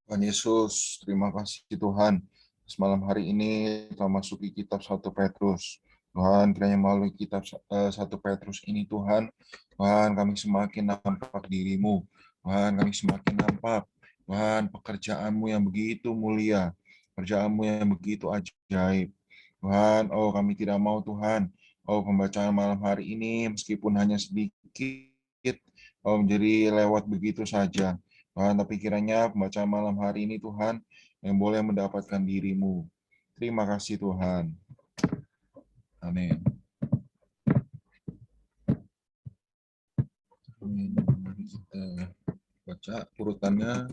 Tuhan Yesus, terima kasih Tuhan. Semalam hari ini telah masuki kitab 1 Petrus. Tuhan, kiranya melalui kitab 1 Petrus ini Tuhan, kami semakin nampak diri-Mu. Tuhan, kami semakin nampak, Tuhan, pekerjaan-Mu yang begitu mulia, pekerjaan-Mu yang begitu ajaib. Tuhan, kami tidak mau Tuhan, pembacaan malam hari ini meskipun hanya sedikit, menjadi lewat begitu saja. Tuhan, tapi kiranya pembacaan malam hari ini Tuhan yang boleh mendapatkan diri-Mu. Terima kasih Tuhan. Amin. Mari kita baca urutannya.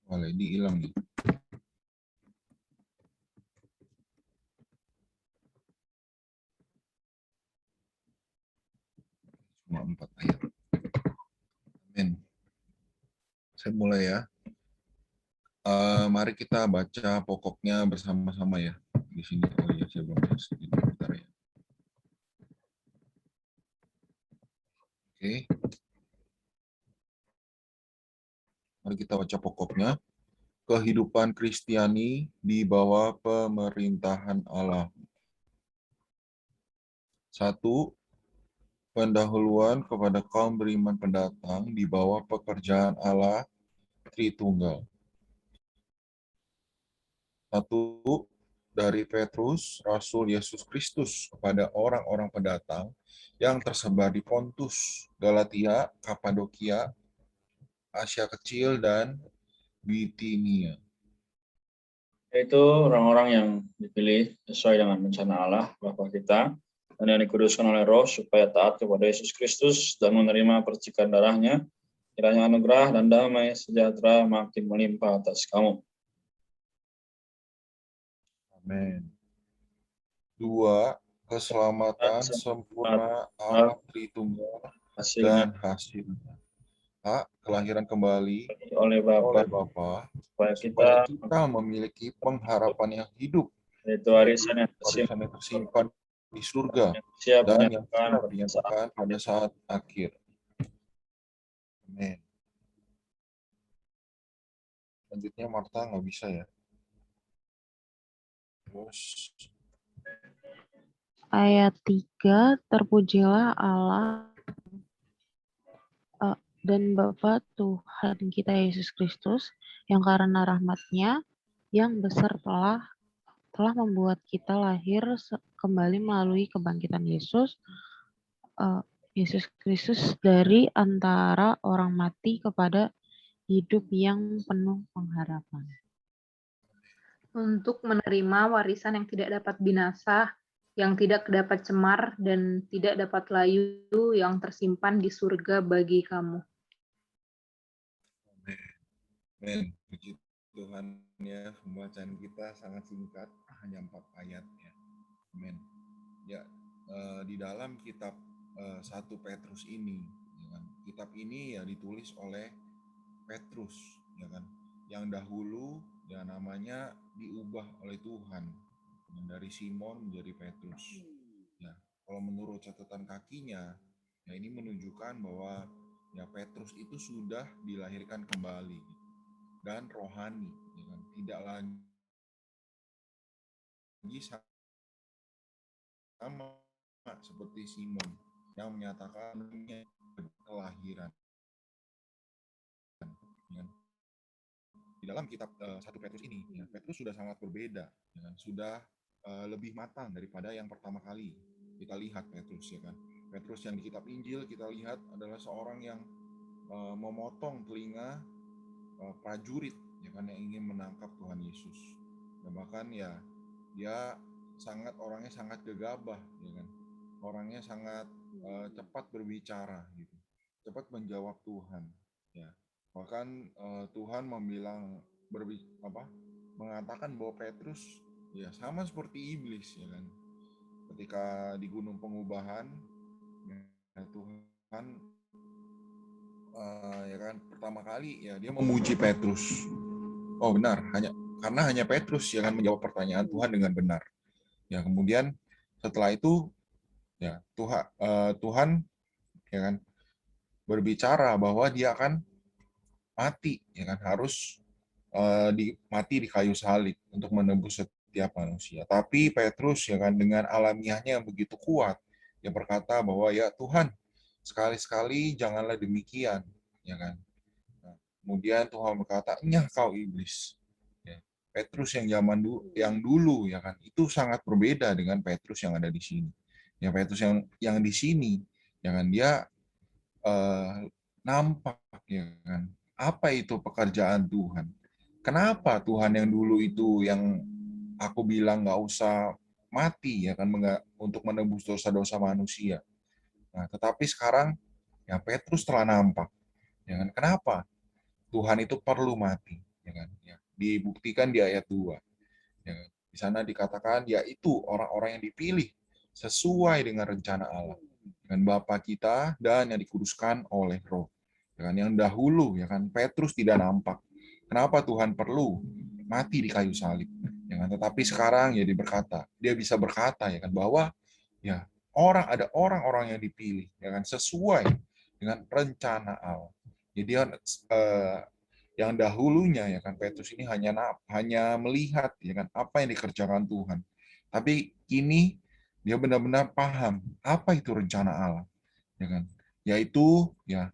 Boleh dihilang nih. Cuma 4 ayat. Amin. Saya mulai ya. Mari kita baca pokoknya bersama-sama ya. Di sini, saya belum bentar ya. Oke. Mari kita baca pokoknya. Kehidupan Kristiani di bawah pemerintahan Allah. 1. Pendahuluan kepada kaum beriman pendatang di bawah pekerjaan Allah Tritunggal. 1. Dari Petrus, Rasul Yesus Kristus kepada orang-orang pendatang yang tersebar di Pontus, Galatia, Kapadokia, Asia Kecil, dan Bitinia. Yaitu orang-orang yang dipilih sesuai dengan rencana Allah Bapa kita dan yang dikuduskan oleh Roh supaya taat kepada Yesus Kristus dan menerima percikan darahnya. Kiranya anugerah dan damai sejahtera makin melimpah atas kamu. Amin. 2. Keselamatan sempurna Allah Tritunggal dan hasilnya. Kelahiran kembali oleh Bapa supaya kita memiliki pengharapan yang hidup, yaitu warisan yang tersimpan di surga dan yang siap dinyatakan pada saat akhir. Amin. Selanjutnya Marta nggak bisa ya. Terus ayat 3, terpujilah Allah dan Bapa Tuhan kita Yesus Kristus, yang karena rahmat-Nya yang besar telah membuat kita lahir kembali melalui kebangkitan Yesus Kristus dari antara orang mati kepada hidup yang penuh pengharapan. Untuk menerima warisan yang tidak dapat binasa, yang tidak dapat cemar, dan tidak dapat layu, yang tersimpan di surga bagi kamu. Amin. Puji Tuhan ya, pembacaan kita sangat singkat, hanya 4 ayat ya. Amin. Ya, di dalam kitab 1 Petrus ini, ya kan, kitab ini ya ditulis oleh Petrus, ya kan, yang dahulu ya namanya diubah oleh Tuhan dari Simon menjadi Petrus. Ya, kalau menurut catatan kakinya, ya ini menunjukkan bahwa ya Petrus itu sudah dilahirkan kembali dan rohani, ya kan, tidak lagi sama seperti Simon yang menyatakan kelahiran. Ya. Di dalam kitab 1 Petrus ini, ya, Petrus sudah sangat berbeda, ya kan? Sudah lebih matang daripada yang pertama kali kita lihat Petrus, ya kan. Petrus yang di kitab Injil kita lihat adalah seorang yang memotong telinga prajurit, ya kan, yang ingin menangkap Tuhan Yesus. Dan bahkan ya dia orangnya sangat gegabah, ya kan. Orangnya sangat cepat berbicara gitu. Cepat menjawab Tuhan, ya. Bahkan Tuhan mengatakan bahwa Petrus ya sama seperti iblis, ya kan. Ketika di Gunung Pengubahan, ya, Tuhan ya kan, pertama kali ya dia memuji Petrus. Oh benar, karena hanya Petrus yang akan menjawab pertanyaan Tuhan dengan benar. Ya kemudian setelah itu ya Tuhan ya kan berbicara bahwa dia akan mati, ya kan, harus mati di kayu salib untuk menebus setiap manusia. Tapi Petrus ya kan dengan alamiahnya yang begitu kuat, dia berkata bahwa ya Tuhan, sekali-sekali janganlah demikian, ya kan. Nah, kemudian Tuhan berkata, "Nyah kau iblis." Ya. Petrus yang dulu ya kan itu sangat berbeda dengan Petrus yang ada di sini. Ya Petrus yang di sini ya kan dia nampak ya kan apa itu pekerjaan Tuhan. Kenapa Tuhan yang dulu itu yang aku bilang nggak usah mati ya kan untuk menebus dosa-dosa manusia. Nah, tetapi sekarang ya Petrus telah nampak ya kan kenapa Tuhan itu perlu mati ya kan. Ya, dibuktikan di ayat 2. Ya kan? Di sana dikatakan yaitu orang-orang yang dipilih sesuai dengan rencana Allah dengan Bapa kita dan yang dikuduskan oleh Roh. Ya kan? Yang dahulu ya kan Petrus tidak nampak. Kenapa Tuhan perlu mati di kayu salib? Ya kan? Tetapi sekarang ya dia bisa berkata ya kan bahwa ya ada orang-orang yang dipilih ya kan sesuai dengan rencana Allah. Jadi yang dahulunya ya kan Petrus ini hanya melihat ya kan apa yang dikerjakan Tuhan. Tapi kini dia benar-benar paham apa itu rencana Allah, ya kan? Yaitu ya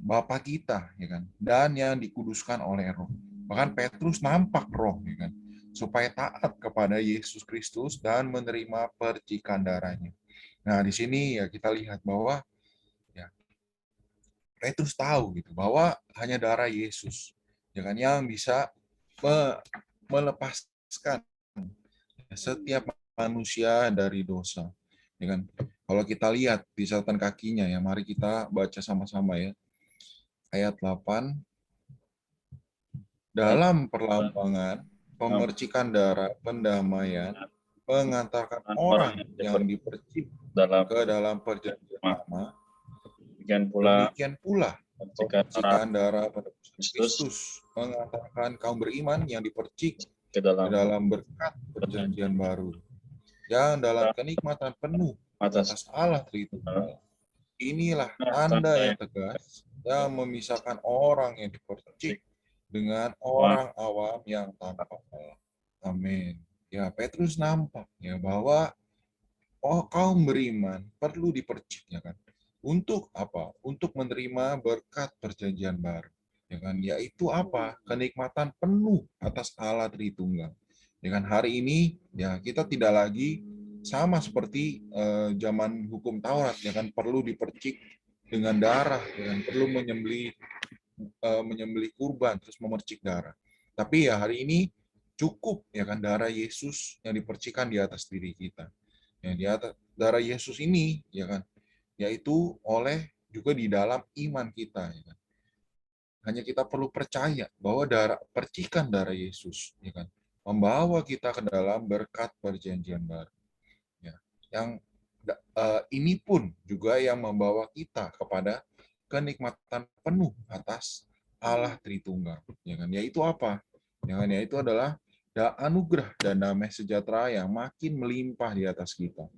Bapa kita, ya kan? Dan yang dikuduskan oleh Roh. Bahkan Petrus nampak Roh, ya kan? Supaya taat kepada Yesus Kristus dan menerima percikan darahnya. Nah, di sini ya kita lihat bahwa ya Petrus tahu gitu bahwa hanya darah Yesus ya kan yang bisa melepaskan setiap manusia dari dosa. Ya kan? Kalau kita lihat di catatan kakinya ya, mari kita baca sama-sama ya. Ayat 8. Dalam perlambangan, pemercikan darah, pendamaian, mengantarkan orang yang dipercik ke dalam perjanjian lama, demikian pula percikan darah pada Kristus mengantarkan kaum beriman yang dipercik ke dalam berkat perjanjian baru yang dalam kenikmatan penuh atas Allah Tritunggal. Inilah tanda yang tegas yang memisahkan orang yang dipercik dengan orang awam yang tanpa Allah. Amin. Ya, Petrus nampak ya bahwa kaum beriman perlu dipercik ya kan. Untuk apa? Untuk menerima berkat perjanjian baru. Ya kan? Yaitu apa? Kenikmatan penuh atas Allah Tritunggal. Ya kan? Hari ini ya kita tidak lagi sama seperti zaman hukum Taurat ya kan perlu dipercik dengan darah ya kan perlu menyembelih kurban terus memercik darah. Tapi ya hari ini cukup ya kan darah Yesus yang dipercikan di atas diri kita. Ya, di atas darah Yesus ini ya kan yaitu oleh juga di dalam iman kita ya kan. Hanya kita perlu percaya bahwa percikan darah Yesus ya kan membawa kita ke dalam berkat perjanjian baru. Ya. Yang ini pun juga yang membawa kita kepada kenikmatan penuh atas Allah Tritunggal. Ya kan? Yaitu apa? Ya kan? Yaitu adalah anugerah dan damai sejahtera yang makin melimpah di atas kita.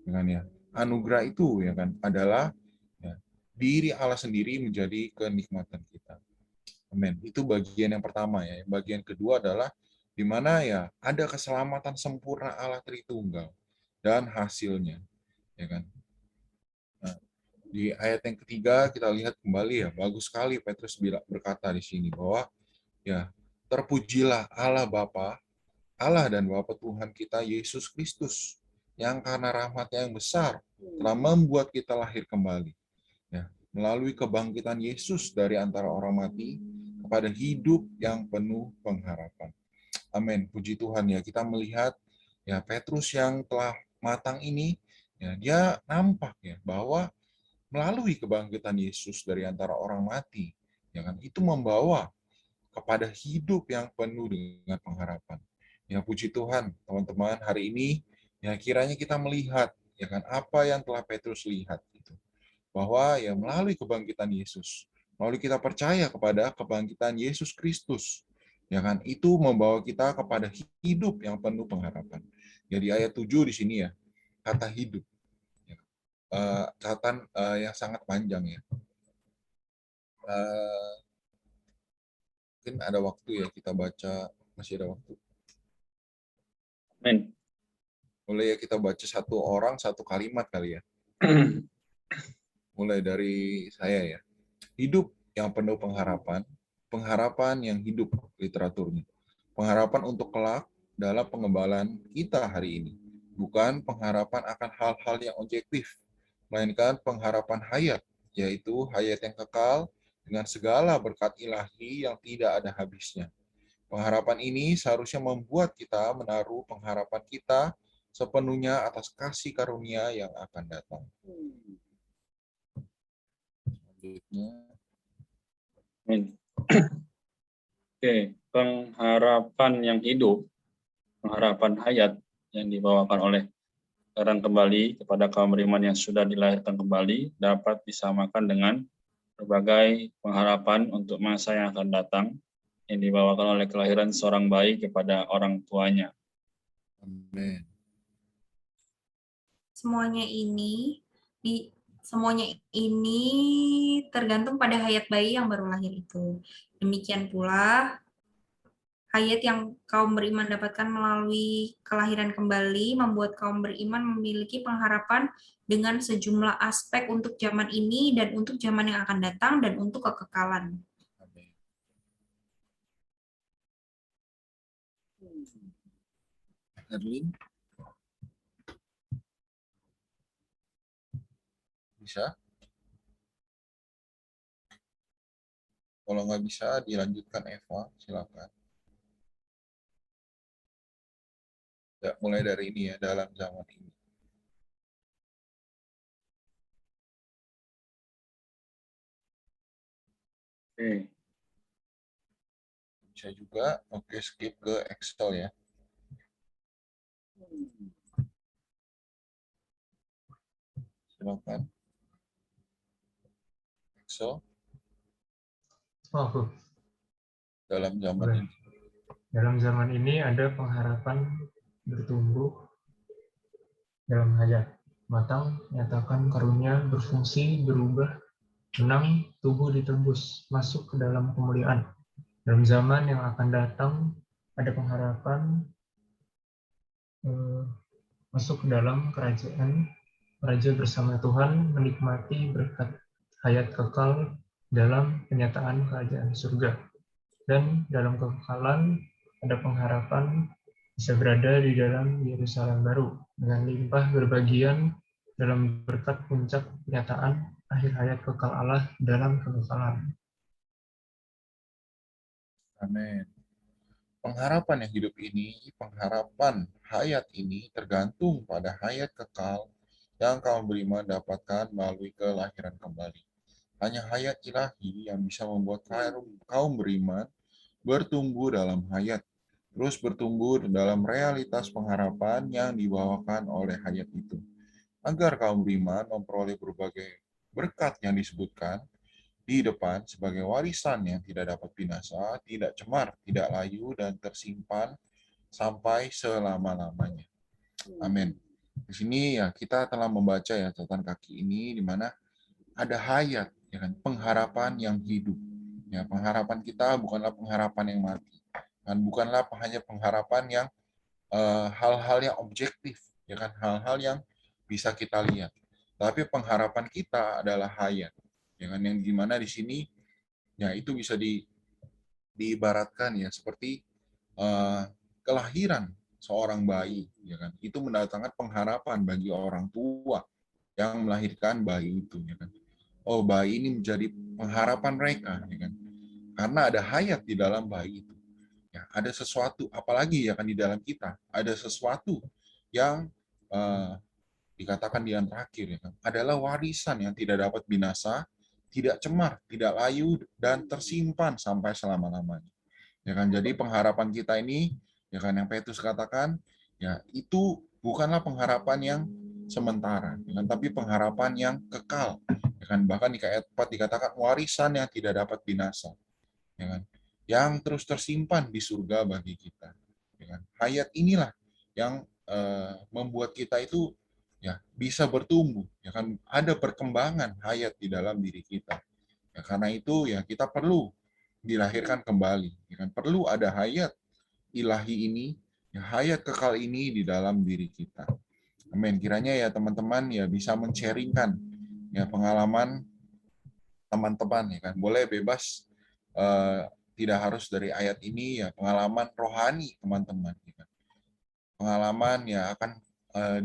Ya kan? Ya. Anugerah itu ya kan adalah ya, diri Allah sendiri menjadi kenikmatan kita. Amin. Itu bagian yang pertama ya. Bagian kedua adalah di mana ya ada keselamatan sempurna Allah Tritunggal dan hasilnya, ya kan. Nah, di ayat yang ketiga kita lihat kembali ya bagus sekali Petrus berkata di sini bahwa ya terpujilah Allah Bapa, Allah dan Bapa Tuhan kita Yesus Kristus yang karena rahmat-Nya yang besar telah membuat kita lahir kembali ya melalui kebangkitan Yesus dari antara orang mati kepada hidup yang penuh pengharapan. Amin. Puji Tuhan ya kita melihat ya Petrus yang telah matang ini ya dia nampak ya bahwa melalui kebangkitan Yesus dari antara orang mati ya kan itu membawa kepada hidup yang penuh dengan pengharapan. Ya puji Tuhan teman-teman hari ini ya kiranya kita melihat ya kan apa yang telah Petrus lihat itu bahwa ya melalui kebangkitan Yesus melalui kita percaya kepada kebangkitan Yesus Kristus. Ya kan? Itu membawa kita kepada hidup yang penuh pengharapan. Jadi ayat 7 di sini ya, kata hidup. Catatan yang sangat panjang ya. Mungkin ada waktu ya kita baca, masih ada waktu. Amin. Mulai ya kita baca satu orang, satu kalimat kali ya. Mulai dari saya ya. Hidup yang penuh pengharapan, pengharapan yang hidup literaturnya. Pengharapan untuk kelak dalam pengembalaan kita hari ini. Bukan pengharapan akan hal-hal yang objektif, melainkan pengharapan hayat, yaitu hayat yang kekal dengan segala berkat ilahi yang tidak ada habisnya. Pengharapan ini seharusnya membuat kita menaruh pengharapan kita sepenuhnya atas kasih karunia yang akan datang. Selanjutnya. Amin. Oke, pengharapan yang hidup, pengharapan hayat yang dibawakan oleh orang kembali kepada kaum beriman yang sudah dilahirkan kembali dapat disamakan dengan berbagai pengharapan untuk masa yang akan datang yang dibawakan oleh kelahiran seorang bayi kepada orang tuanya. Amin. Semuanya ini tergantung pada hayat bayi yang baru lahir itu. Demikian pula hayat yang kaum beriman dapatkan melalui kelahiran kembali membuat kaum beriman memiliki pengharapan dengan sejumlah aspek untuk zaman ini dan untuk zaman yang akan datang dan untuk kekekalan. Amin. Erlin? Bisa? Kalau nggak bisa, dilanjutkan Eva, silakan. Ya, mulai dari ini ya, dalam zaman ini. Oke. Bisa juga, oke, skip ke Excel ya. Silakan. Excel, Oh, dalam zaman boleh. ini. Dalam zaman ini ada pengharapan bertumbuh dalam hayat. Matang, nyatakan karunia, berfungsi, berubah, menang, tubuh ditebus, masuk ke dalam kemuliaan. Dalam zaman yang akan datang, ada pengharapan masuk ke dalam kerajaan, raja bersama Tuhan, menikmati berkat hayat kekal dalam penyataan kerajaan surga. Dan dalam kekekalan ada pengharapan bisa berada di dalam Yerusalem baru dengan limpah berbagian dalam berkat puncak penyataan akhir hayat kekal Allah dalam kekekalan. Amin. Pengharapan yang hidup ini, pengharapan hayat ini tergantung pada hayat kekal yang kaum beriman dapatkan melalui kelahiran kembali. Hanya hayat ilahi yang bisa membuat kaum beriman bertumbuh dalam hayat, terus bertumbuh dalam realitas pengharapan yang dibawakan oleh hayat itu. Agar kaum beriman memperoleh berbagai berkat yang disebutkan di depan sebagai warisan yang tidak dapat binasa, tidak cemar, tidak layu, dan tersimpan sampai selama-lamanya. Amin. Di sini ya kita telah membaca ya catatan kaki ini di mana ada hayat, ya kan, pengharapan yang hidup. Ya, pengharapan kita bukanlah pengharapan yang mati, dan bukanlah hanya pengharapan yang hal-hal yang objektif, ya kan, hal-hal yang bisa kita lihat. Tapi pengharapan kita adalah hayat, ya kan, yang gimana di sini ya itu bisa diibaratkan ya seperti kelahiran seorang bayi, ya kan, itu mendatangkan pengharapan bagi orang tua yang melahirkan bayi itu, ya kan. Oh, bayi ini menjadi pengharapan mereka, ya kan, karena ada hayat di dalam bayi itu. Ya, ada sesuatu, apalagi ya kan di dalam kita, ada sesuatu yang dikatakan di yang terakhir, ya kan, adalah warisan yang tidak dapat binasa, tidak cemar, tidak layu, dan tersimpan sampai selama-lamanya. Ya kan, jadi pengharapan kita ini, ya kan, yang Petrus katakan, ya itu bukanlah pengharapan yang sementara, ya kan, tapi pengharapan yang kekal, Ya kan, bahkan di ayat 4 dikatakan warisan yang tidak dapat binasa, ya kan, yang terus tersimpan di surga bagi kita. Ya kan? Hayat inilah yang membuat kita itu ya bisa bertumbuh, ya kan, ada perkembangan hayat di dalam diri kita. Ya, karena itu ya kita perlu dilahirkan kembali, ya kan, perlu ada hayat ilahi ini, ya, hayat kekal ini di dalam diri kita. Amin. Kiranya ya teman-teman ya bisa men-sharingkan ya pengalaman teman-teman, ya kan. Boleh bebas, tidak harus dari ayat ini, ya pengalaman rohani teman-teman, ya kan. Pengalaman ya akan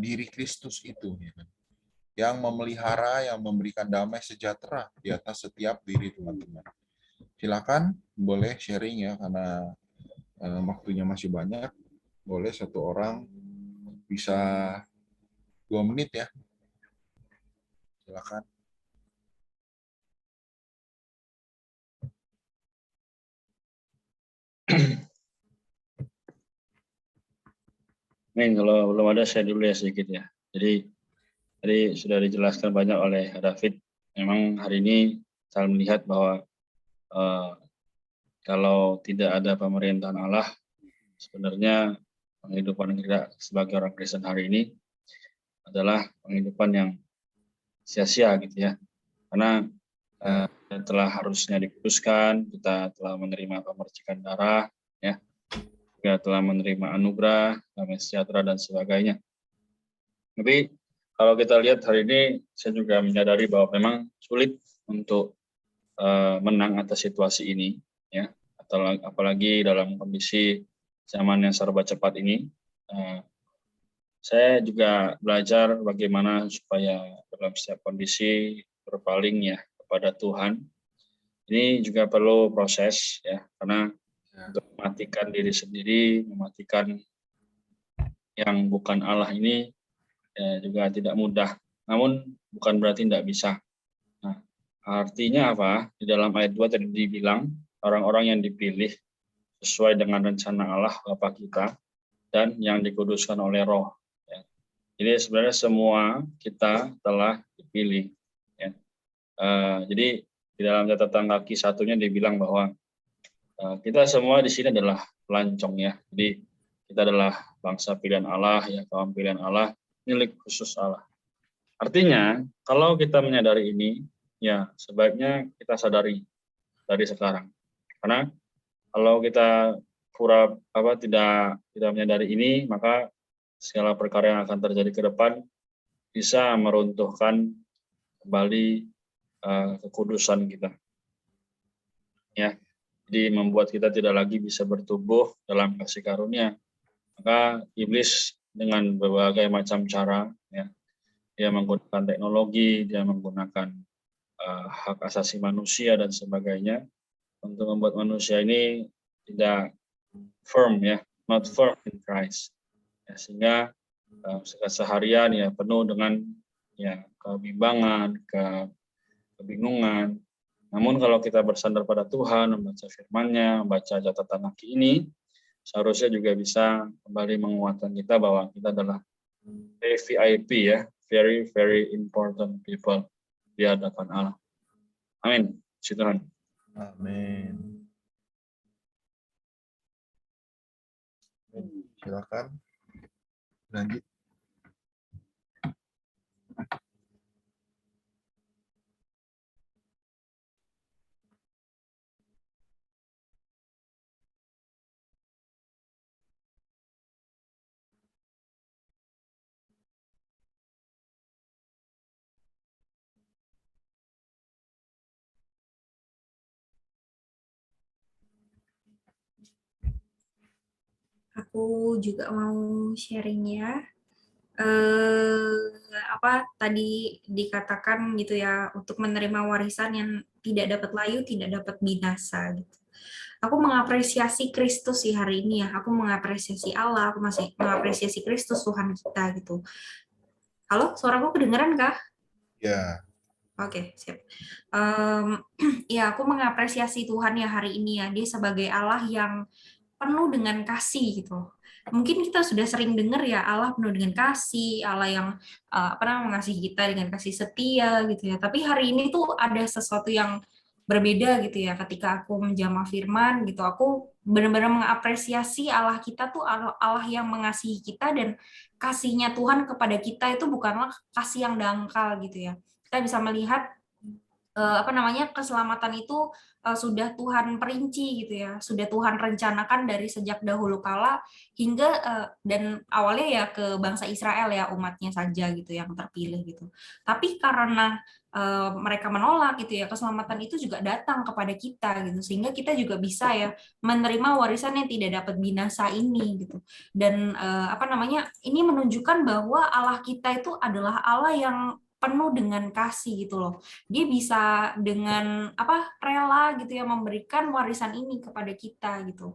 diri Kristus itu, ya kan, yang memelihara, yang memberikan damai sejahtera di atas setiap diri teman-teman. Silakan boleh sharing ya, karena waktunya masih banyak. Boleh satu orang bisa 2 menit ya. Silakan. Nih, kalau belum ada saya dulu ya sedikit ya. Jadi tadi sudah dijelaskan banyak oleh David. Memang hari ini saya melihat bahwa kalau tidak ada pemerintahan Allah, sebenarnya penghidupan kita sebagai orang Kristen hari ini adalah penghidupan yang sia-sia gitu ya. Karena telah harusnya dikuduskan, kita telah menerima pemercikan darah, ya, juga telah menerima anugerah, damai sejahtera dan sebagainya. Tapi kalau kita lihat hari ini, saya juga menyadari bahwa memang sulit untuk menang atas situasi ini, ya, atau apalagi dalam kondisi zaman yang serba cepat ini. Saya juga belajar bagaimana supaya dalam setiap kondisi berpaling ya kepada Tuhan. Ini juga perlu proses ya, karena untuk mematikan diri sendiri, mematikan yang bukan Allah ini ya, juga tidak mudah. Namun bukan berarti tidak bisa. Nah, artinya apa? Di dalam ayat 2 tadi dibilang orang-orang yang dipilih sesuai dengan rencana Allah Bapa kita dan yang dikuduskan oleh Roh. Ya. Jadi sebenarnya semua kita telah dipilih. Ya. Jadi di dalam catatan kaki satunya dibilang bahwa kita semua di sini adalah pelancong ya. Jadi kita adalah bangsa pilihan Allah, ya, kaum pilihan Allah, milik khusus Allah. Artinya kalau kita menyadari ini, ya sebaiknya kita sadari dari sekarang. Karena kalau kita tidak menyadari ini, maka segala perkara yang akan terjadi ke depan bisa meruntuhkan kembali kekudusan kita. Ya, jadi membuat kita tidak lagi bisa bertumbuh dalam kasih karunia. Maka iblis dengan berbagai macam cara, ya, dia menggunakan teknologi, dia menggunakan hak asasi manusia dan sebagainya untuk membuat manusia ini tidak firm ya, not firm in Christ. Ya, sehingga seharian ya penuh dengan ya kebimbangan, kebingungan. Namun kalau kita bersandar pada Tuhan, membaca firman-Nya, membaca catatan kaki ini, seharusnya juga bisa kembali menguatkan kita bahwa kita adalah VIP ya, very very important people di hadapan Allah. Amin. Puji Tuhan. Amin. Silakan lanjut. Aku juga mau sharing ya. Tadi dikatakan gitu ya, untuk menerima warisan yang tidak dapat layu, tidak dapat binasa gitu. Aku mengapresiasi Kristus sih hari ini ya. Aku mengapresiasi Allah, aku masih mengapresiasi Kristus Tuhan kita gitu. Halo, suaraku kedengeran kah? Ya. Oke, siap. Ya, aku mengapresiasi Tuhan ya hari ini ya. Dia sebagai Allah yang penuh dengan kasih gitu. mungkin kita sudah sering dengar ya, Allah penuh dengan kasih, Allah yang mengasihi kita dengan kasih setia gitu ya. Tapi hari ini tuh ada sesuatu yang berbeda gitu ya. Ketika aku menjamah firman gitu, aku benar-benar mengapresiasi Allah kita tuh Allah yang mengasihi kita, dan kasihnya Tuhan kepada kita itu bukanlah kasih yang dangkal gitu ya. Kita bisa melihat keselamatan itu sudah Tuhan perinci gitu ya, sudah Tuhan rencanakan dari sejak dahulu kala hingga dan awalnya ya ke bangsa Israel ya, umatnya saja gitu yang terpilih gitu. Tapi karena mereka menolak gitu ya, keselamatan itu juga datang kepada kita gitu, sehingga kita juga bisa ya menerima warisan yang tidak dapat binasa ini gitu. Dan ini menunjukkan bahwa Allah kita itu adalah Allah yang penuh dengan kasih gitu loh. Dia bisa dengan rela gitu ya memberikan warisan ini kepada kita gitu.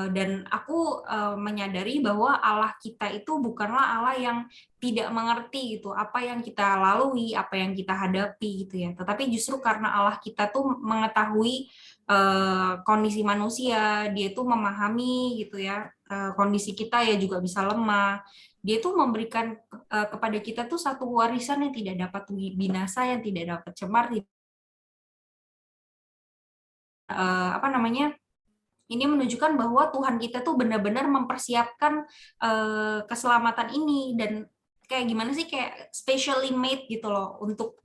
Dan aku menyadari bahwa Allah kita itu bukanlah Allah yang tidak mengerti gitu apa yang kita lalui, apa yang kita hadapi gitu ya. Tetapi justru karena Allah kita tuh mengetahui kondisi manusia, dia tuh memahami gitu ya kondisi kita ya juga bisa lemah. Dia tuh memberikan kepada kita tuh satu warisan yang tidak dapat binasa, yang tidak dapat cemar, ini menunjukkan bahwa Tuhan kita tuh benar-benar mempersiapkan keselamatan ini, dan kayak gimana sih, kayak specially made gitu loh untuk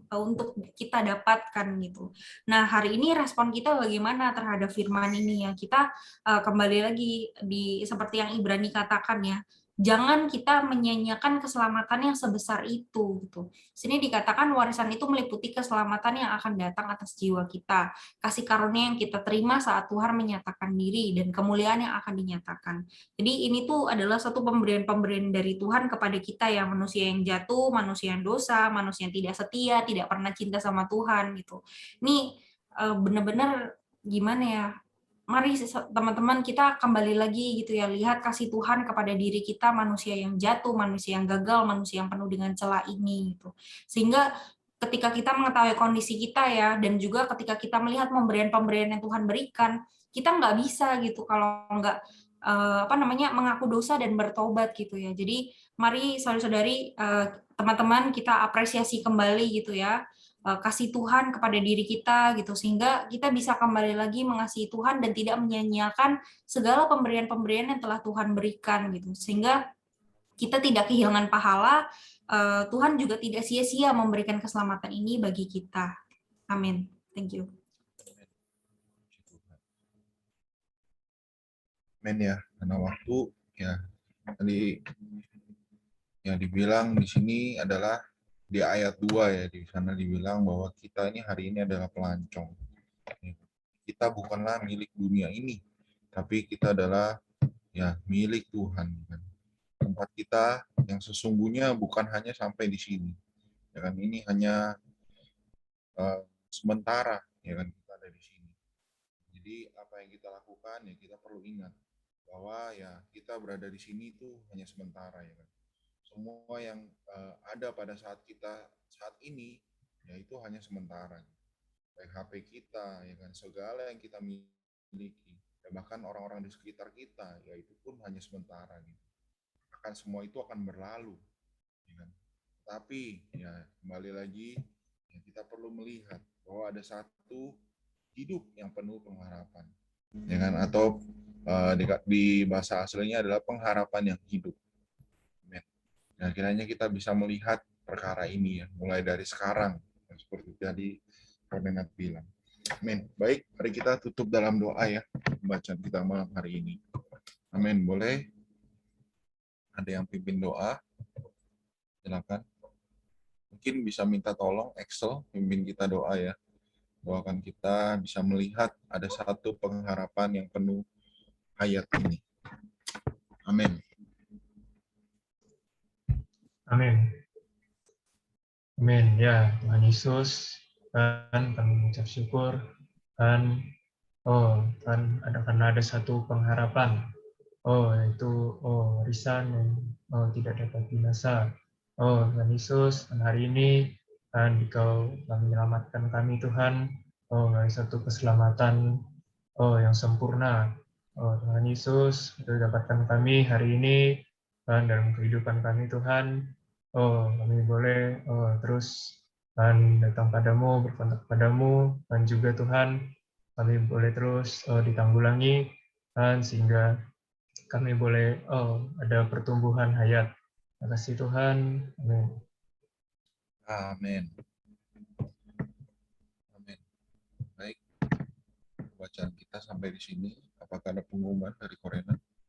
kita dapatkan gitu. Nah, hari ini respon kita bagaimana terhadap firman ini ya? Kita kembali lagi di seperti yang Ibrani katakan ya. Jangan kita menyanyiakan keselamatan yang sebesar itu gitu. Sini dikatakan warisan itu meliputi keselamatan yang akan datang atas jiwa kita, kasih karunia yang kita terima saat Tuhan menyatakan diri, dan kemuliaan yang akan dinyatakan. Jadi ini tuh adalah satu pemberian-pemberian dari Tuhan kepada kita ya, manusia yang jatuh, manusia yang dosa, manusia yang tidak setia, tidak pernah cinta sama Tuhan gitu. Ini benar-benar gimana ya? Mari teman-teman kita kembali lagi gitu ya, lihat kasih Tuhan kepada diri kita, manusia yang jatuh, manusia yang gagal, manusia yang penuh dengan celah ini gitu. Sehingga ketika kita mengetahui kondisi kita ya, dan juga ketika kita melihat pemberian-pemberian yang Tuhan berikan, kita nggak bisa gitu kalau nggak mengaku dosa dan bertobat gitu ya. Jadi mari saudara-saudari, teman-teman, kita apresiasi kembali gitu ya kasih Tuhan kepada diri kita gitu, sehingga kita bisa kembali lagi mengasihi Tuhan dan tidak menyia-nyiakan segala pemberian-pemberian yang telah Tuhan berikan gitu, sehingga kita tidak kehilangan pahala. Tuhan juga tidak sia-sia memberikan keselamatan ini bagi kita. Amin. Thank you. Amin ya, karena waktu ya tadi yang dibilang di sini adalah di ayat 2 ya, di sana dibilang bahwa kita ini hari ini adalah pelancong. Kita bukanlah milik dunia ini, tapi kita adalah ya milik Tuhan. Tempat kita yang sesungguhnya bukan hanya sampai di sini. Ya kan, ini hanya sementara ya kan kita ada di sini. Jadi apa yang kita lakukan ya kita perlu ingat bahwa ya kita berada di sini itu hanya sementara ya kan. Semua yang ada pada saat ini ya itu hanya sementara. Baik HP kita ya kan, segala yang kita miliki, ya bahkan orang-orang di sekitar kita ya itu pun hanya sementara gitu. Akan semua itu akan berlalu ya kan. Tapi ya kembali lagi ya, kita perlu melihat bahwa ada satu hidup yang penuh pengharapan ya kan, atau di bahasa aslinya adalah pengharapan yang hidup. Nah, kiranya kita bisa melihat perkara ini ya, mulai dari sekarang, seperti tadi Renat bilang. Amin. Baik, mari kita tutup dalam doa ya, pembacaan kita malam hari ini. Amin. Boleh? Ada yang pimpin doa? Silakan. Mungkin bisa minta tolong Excel pimpin kita doa ya. Doakan kita bisa melihat ada satu pengharapan yang penuh hayat ini. Amin. Amin. Amin. Ya, Tuhan Yesus, dan kami mengucap syukur, dan Tuhan, karena ada satu pengharapan, yaitu warisan yang tidak dapat binasa. Tuhan Yesus, dan hari ini dan Engkau telah menyelamatkan kami Tuhan, dari satu keselamatan yang sempurna, Tuhan Yesus, itu dapatkan kami hari ini, Tuhan, dalam kehidupan kami, Tuhan. Kami boleh terus, Tuhan, datang padamu, berkontak padamu, dan juga Tuhan, kami boleh terus ditanggulangi, Tuhan, sehingga kami boleh ada pertumbuhan hayat. Terima kasih Tuhan. Amin. Amin. Amin. Baik, bacaan kita sampai di sini. Apakah ada pengumuman dari Korena?